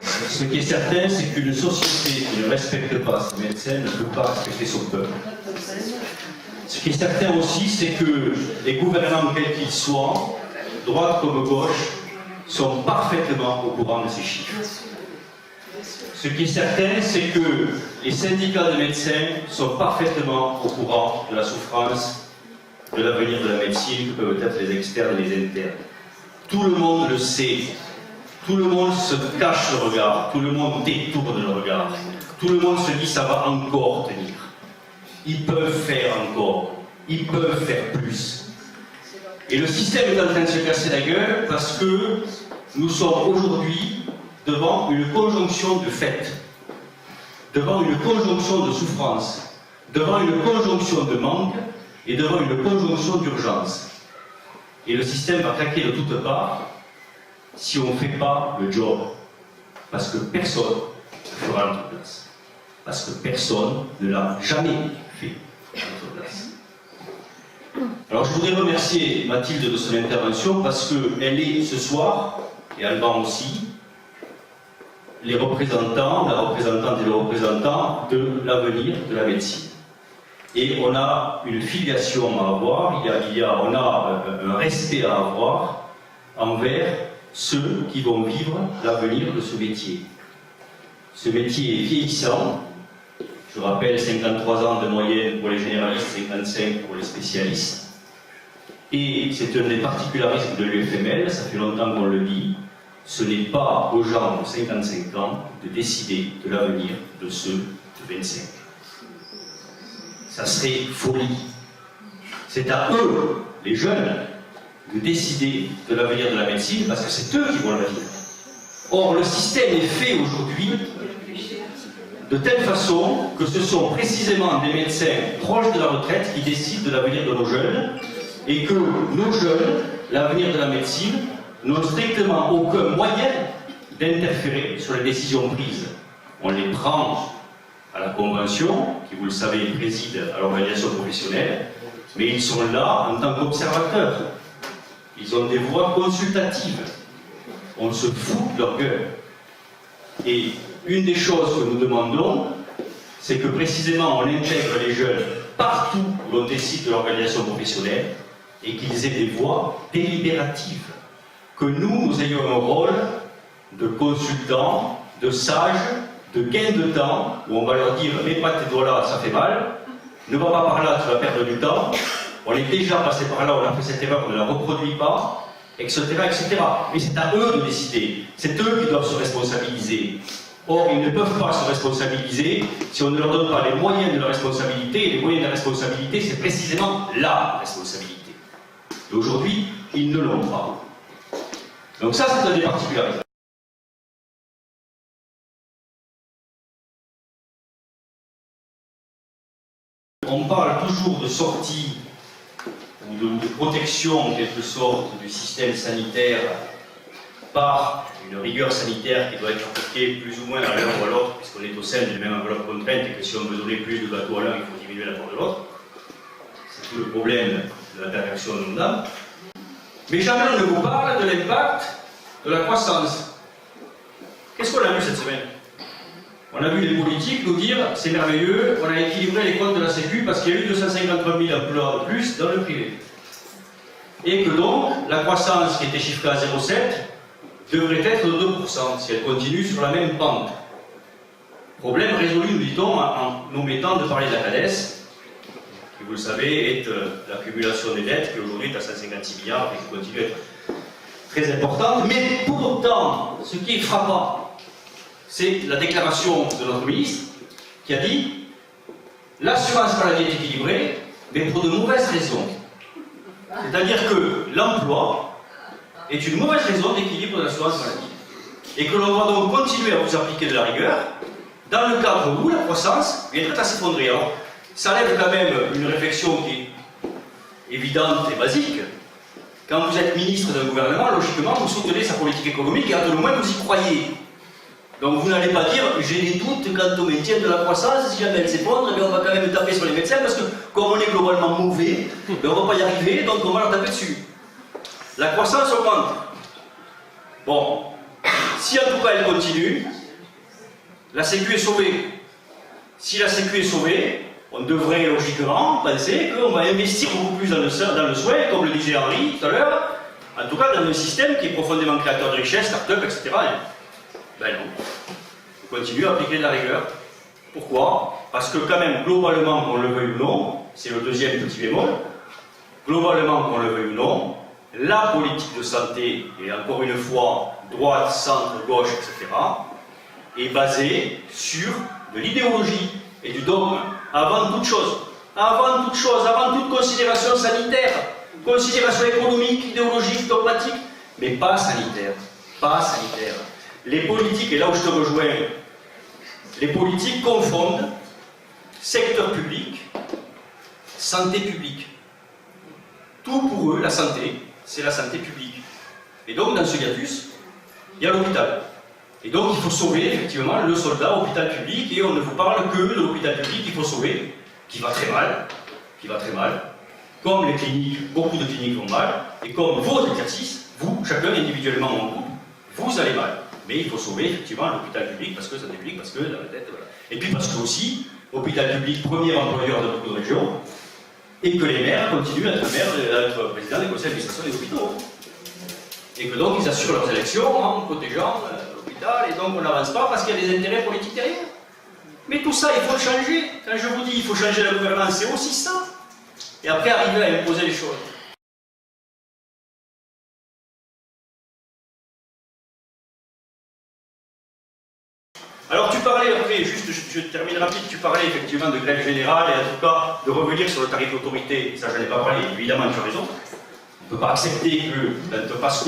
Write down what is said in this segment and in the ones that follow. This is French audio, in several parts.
Ce qui est certain, c'est qu'une société qui ne respecte pas ses médecins ne peut pas respecter son peuple. Ce qui est certain aussi, c'est que les gouvernants, quels qu'ils soient, droite comme gauche, sont parfaitement au courant de ces chiffres. Ce qui est certain, c'est que les syndicats de médecins sont parfaitement au courant de la souffrance, de l'avenir de la médecine, que peuvent être les externes et les internes. Tout le monde le sait. Tout le monde se cache le regard. Tout le monde détourne le regard. Tout le monde se dit ça va encore tenir. Ils peuvent faire encore. Ils peuvent faire plus. Et le système est en train de se casser la gueule parce que nous sommes aujourd'hui devant une conjonction de faits, devant une conjonction de souffrance, devant une conjonction de manque et devant une conjonction d'urgence. Et le système va craquer de toutes parts si on ne fait pas le job. Parce que personne ne fera à notre place. Parce que personne ne l'a jamais fait à notre place. Alors je voudrais remercier Mathilde de son intervention parce qu'elle est ce soir, et Alban aussi, les représentants, la représentante et le représentant de l'avenir de la médecine. Et on a une filiation à avoir, on a un respect à avoir envers ceux qui vont vivre l'avenir de ce métier. Ce métier est vieillissant. Je rappelle 53 ans de moyenne pour les généralistes, 55 pour les spécialistes. Et c'est un des particularismes de l'UFML, ça fait longtemps qu'on le dit, ce n'est pas aux gens de 55 ans de décider de l'avenir de ceux de 25. Ça serait folie. C'est à eux, les jeunes, de décider de l'avenir de la médecine parce que c'est eux qui vont le vivre. Or, le système est fait aujourd'hui de telle façon que ce sont précisément des médecins proches de la retraite qui décident de l'avenir de nos jeunes et que nos jeunes, l'avenir de la médecine, n'ont strictement aucun moyen d'interférer sur les décisions prises. On les prend à la Convention, qui, vous le savez, préside à l'organisation professionnelle, mais ils sont là en tant qu'observateurs. Ils ont des voix consultatives. On se fout de leur gueule. Et une des choses que nous demandons, c'est que précisément on intègre les jeunes partout où l'on décide de l'organisation professionnelle et qu'ils aient des voix délibératives. Que nous ayons un rôle de consultants, de sages, de gain de temps, où on va leur dire « mets pas tes doigts là, ça fait mal, ne va pas par là, tu vas perdre du temps, on est déjà passé par là, on a fait cette erreur, on ne la reproduit pas, etc. etc. » Mais c'est à eux de décider, c'est eux qui doivent se responsabiliser. Or, ils ne peuvent pas se responsabiliser si on ne leur donne pas les moyens de la responsabilité, et les moyens de la responsabilité, c'est précisément la responsabilité. Et aujourd'hui, ils ne l'ont pas. Donc ça, c'est un des particularités. On parle toujours de sortie ou de protection en quelque sorte du système sanitaire par une rigueur sanitaire qui doit être appliquée plus ou moins à l'un ou à l'autre, puisqu'on est au sein d'une même enveloppe contrainte et que si on veut donner plus de gâteau à l'un, il faut diminuer l'apport de l'autre. C'est tout le problème de l'interaction de l'ONDAM. Mais jamais on ne vous parle de l'impact de la croissance. Qu'est-ce qu'on a vu cette semaine? On a vu les politiques nous dire c'est merveilleux, on a équilibré les comptes de la Sécu parce qu'il y a eu 253 000 emplois de plus dans le privé. Et que donc, la croissance qui était chiffrée à 0,7 devrait être de 2% si elle continue sur la même pente. Problème résolu, nous dit-on, en nous mettant de parler de la CADES, qui, vous le savez, est l'accumulation des dettes, qui aujourd'hui est à 156 milliards et qui continue à être très importante. Mais pour autant, ce qui est frappant, c'est la déclaration de notre ministre qui a dit l'assurance maladie est équilibrée, mais pour de mauvaises raisons. C'est-à-dire que l'emploi est une mauvaise raison d'équilibre de l'assurance maladie. Et que l'on va donc continuer à vous appliquer de la rigueur dans le cadre où la croissance viendrait à s'effondrer. Alors, ça lève quand même une réflexion qui est évidente et basique. Quand vous êtes ministre d'un gouvernement, logiquement, vous soutenez sa politique économique et à tout le moins vous y croyez. Donc vous n'allez pas dire j'ai des doutes quant au maintien de la croissance, si jamais elle s'effondre, on va quand même taper sur les médecins parce que comme on est globalement mauvais, on ne va pas y arriver, donc on va leur taper dessus. La croissance augmente. Bon, Si en tout cas elle continue, la Sécu est sauvée. Si la Sécu est sauvée, on devrait logiquement penser qu'on va investir beaucoup plus dans le soin, comme le disait Henri tout à l'heure, en tout cas dans un système qui est profondément créateur de richesse, start-up, etc. Ben non. On continue à appliquer de la rigueur. Pourquoi? Parce que quand même, globalement, qu'on le veuille ou non, c'est le deuxième petit bémol, globalement, qu'on le veuille ou non, la politique de santé, et encore une fois, droite, centre, gauche, etc., est basée sur de l'idéologie et du dogme, avant toute chose. Avant toute chose, avant toute considération sanitaire, considération économique, idéologique, dogmatique, mais pas sanitaire. Pas sanitaire. Les politiques, et là où je te rejoins, les politiques confondent secteur public, santé publique. Tout pour eux, la santé, c'est la santé publique. Et donc, dans ce hiatus, il y a l'hôpital. Et donc, il faut sauver, effectivement, le soldat au hôpital public, et on ne vous parle que de l'hôpital public qu'il faut sauver, qui va très mal, comme les cliniques, beaucoup de cliniques vont mal, et comme vos exercices, vous, chacun individuellement en groupe, vous allez mal. Mais il faut sauver, effectivement, l'hôpital public, parce que santé publique, parce que dans la tête, voilà. Et puis parce que aussi, hôpital public, premier employeur de beaucoup de régions, et que les maires continuent à être présidents des conseils d'administration des hôpitaux. Et que donc ils assurent leurs élections en protégeant l'hôpital, et donc on n'avance pas parce qu'il y a des intérêts politiques derrière. Mais tout ça, il faut le changer. Quand je vous dis il faut changer la gouvernance, c'est aussi ça. Et après arriver à imposer les choses. Alors tu parlais, après, juste je termine rapide, tu parlais effectivement de grève générale et en tout cas de revenir sur le tarif d'autorité, ça je n'en ai pas parlé, évidemment tu as raison. On ne peut pas accepter que, parce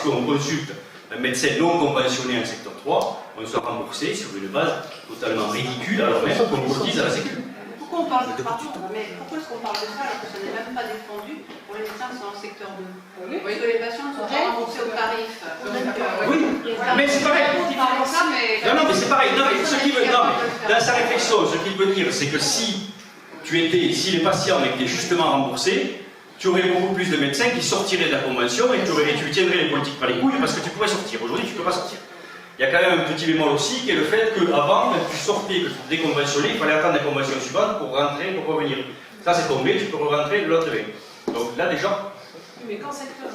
qu'on consulte un médecin non conventionné en secteur 3, on soit remboursé sur une base totalement ridicule alors même qu'on cotise à la Sécu. Pourquoi on parle de ça? Mais pourquoi est-ce qu'on parle de ça alors que ça n'est même pas défendu pour les médecins qui sont en secteur 2? Vous voyez que les patients ne sont pas remboursés au tarif. Oui, mais c'est pareil. Non, mais c'est pareil. Non, mais dans sa réflexion, ce qu'il veut dire, c'est que si les patients étaient justement remboursés, tu aurais beaucoup plus de médecins qui sortiraient de la convention et tu tiendrais les politiques par les couilles parce que tu pourrais sortir. Aujourd'hui, tu ne peux pas sortir. Il y a quand même un petit bémol aussi qui est le fait qu'avant, quand tu sortais, que tu te déconventionnais, il fallait attendre la convention suivante pour rentrer, pour revenir. Ça, c'est tombé, tu peux rentrer le lendemain. Donc là, déjà. Mais qu'en secteur 1.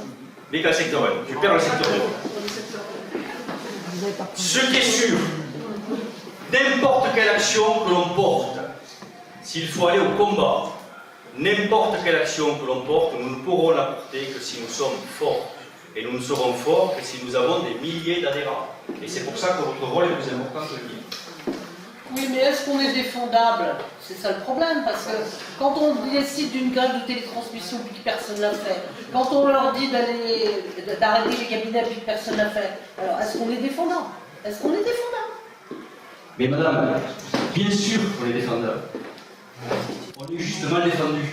Mais qu'en secteur 1. Tu perds le secteur 2. Ce qui est sûr, n'importe quelle action que l'on porte, s'il faut aller au combat, n'importe quelle action que l'on porte, nous ne pourrons la porter que si nous sommes forts. Et nous ne serons forts que si nous avons des milliers d'adhérents. Et c'est pour ça que votre rôle est plus important que le mien. Oui, mais est-ce qu'on est défendable? C'est ça le problème, parce que quand on décide d'une grève de télétransmission puis que personne ne l'a fait, quand on leur dit d'arrêter les cabinets puis que personne ne l'a fait, alors est-ce qu'on est défendable? Est-ce qu'on est défendable? Mais madame, bien sûr qu'on est défendable. On est justement défendu.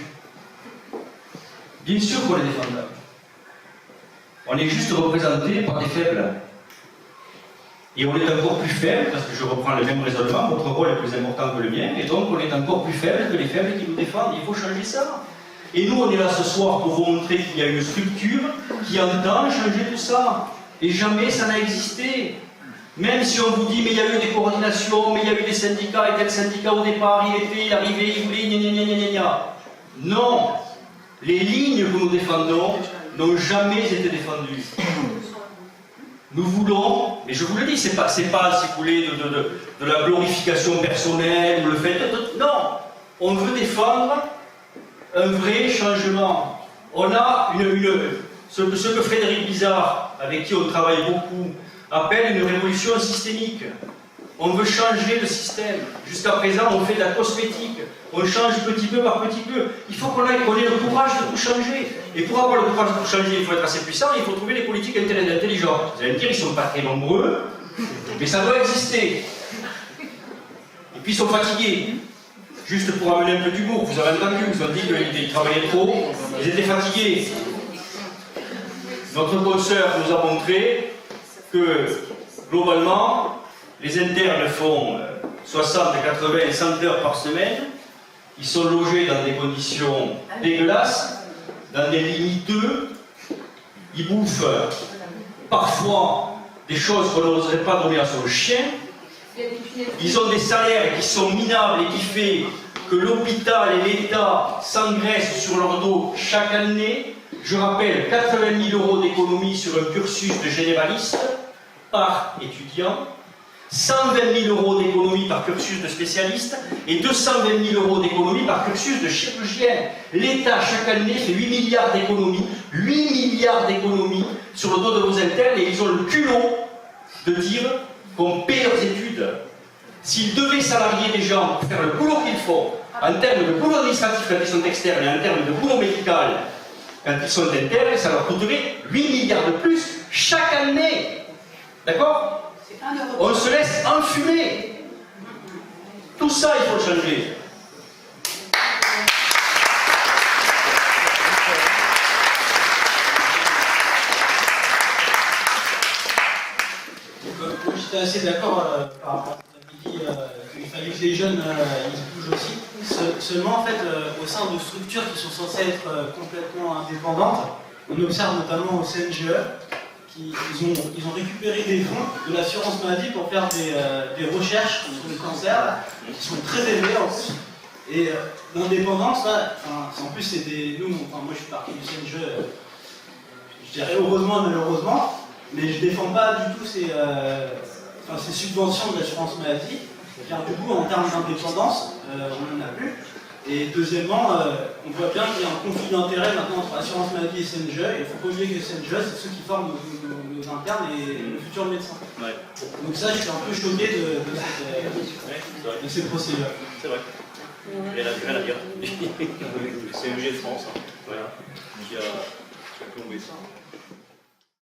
Bien sûr qu'on est défendable. On est juste représenté par des faibles. Et on est encore plus faible, parce que je reprends le même raisonnement, votre rôle est plus important que le mien, et donc on est encore plus faible que les faibles qui nous défendent. Il faut changer ça. Et nous, on est là ce soir pour vous montrer qu'il y a une structure qui entend changer tout ça. Et jamais ça n'a existé. Même si on vous dit, mais il y a eu des coordinations, mais il y a eu des syndicats, et tel syndicat au départ, il arrivait, il voulait, gna gna gna. Non. Les lignes que nous défendons n'ont jamais été défendues. Nous voulons, mais je vous le dis, c'est pas si vous voulez, de la glorification personnelle, ou le fait de... Non. On veut défendre un vrai changement. On a ce que Frédéric Bizard, avec qui on travaille beaucoup, appelle une révolution systémique. On veut changer le système. Jusqu'à présent, on fait de la cosmétique. On change petit peu par petit peu. Il faut qu'on ait le courage de tout changer. Et pour avoir le courage de tout changer, il faut être assez puissant, il faut trouver des politiques intelligentes. Vous allez me dire, ils ne sont pas très nombreux, mais ça doit exister. Et puis ils sont fatigués. Juste pour amener un peu d'humour, vous avez entendu, ils ont dit qu'ils travaillaient trop, ils étaient fatigués. Notre consoeur nous a montré que, globalement, les internes font 60, 80, 100 heures par semaine. Ils sont logés dans des conditions dégueulasses, dans des lits miteux. Ils bouffent parfois des choses qu'on n'oserait pas donner à son chien. Ils ont des salaires qui sont minables et qui fait que l'hôpital et l'État s'engraissent sur leur dos chaque année. Je rappelle, 80 000 € d'économie sur un cursus de généraliste par étudiant, 120 000 € d'économie par cursus de spécialiste et 220 000 € d'économie par cursus de chirurgien. L'État, chaque année, fait 8 milliards d'économies, 8 milliards d'économies sur le dos de vos internes, et ils ont le culot de dire qu'on paie leurs études. S'ils devaient salarier des gens pour faire le boulot qu'ils font, en termes de boulot administratif quand ils sont externes et en termes de boulot médical quand ils sont internes, ça leur coûterait 8 milliards de plus chaque année. D'accord? On se laisse enfumer. Tout ça, il faut le changer. J'étais assez d'accord par rapport à ce que tu as dit, qu'il fallait que les jeunes ils se bougent aussi. Seulement, en fait, au sein de structures qui sont censées être complètement indépendantes, on observe notamment au CNGE qu'ils ont récupéré des fonds de l'assurance maladie pour faire des recherches sur le cancer qui sont très élevées en plus. Et l'indépendance, là, en plus, c'est des. Nous, moi je suis parti du CNGE, je dirais heureusement et malheureusement, mais je ne défends pas du tout ces subventions de l'assurance maladie, car du coup, en termes d'indépendance, on n'en a plus. Et deuxièmement, on voit bien qu'il y a un conflit d'intérêts maintenant entre l'assurance maladie et CNGE, et il ne faut pas oublier que CNGE, c'est ceux qui forment nos internes et nos futurs médecins. Ouais. Donc ça, je suis un peu choqué de ces procédures. C'est vrai. Il y a rien à dire. C'est CNG de France, hein. Voilà. Qui a plombé ça.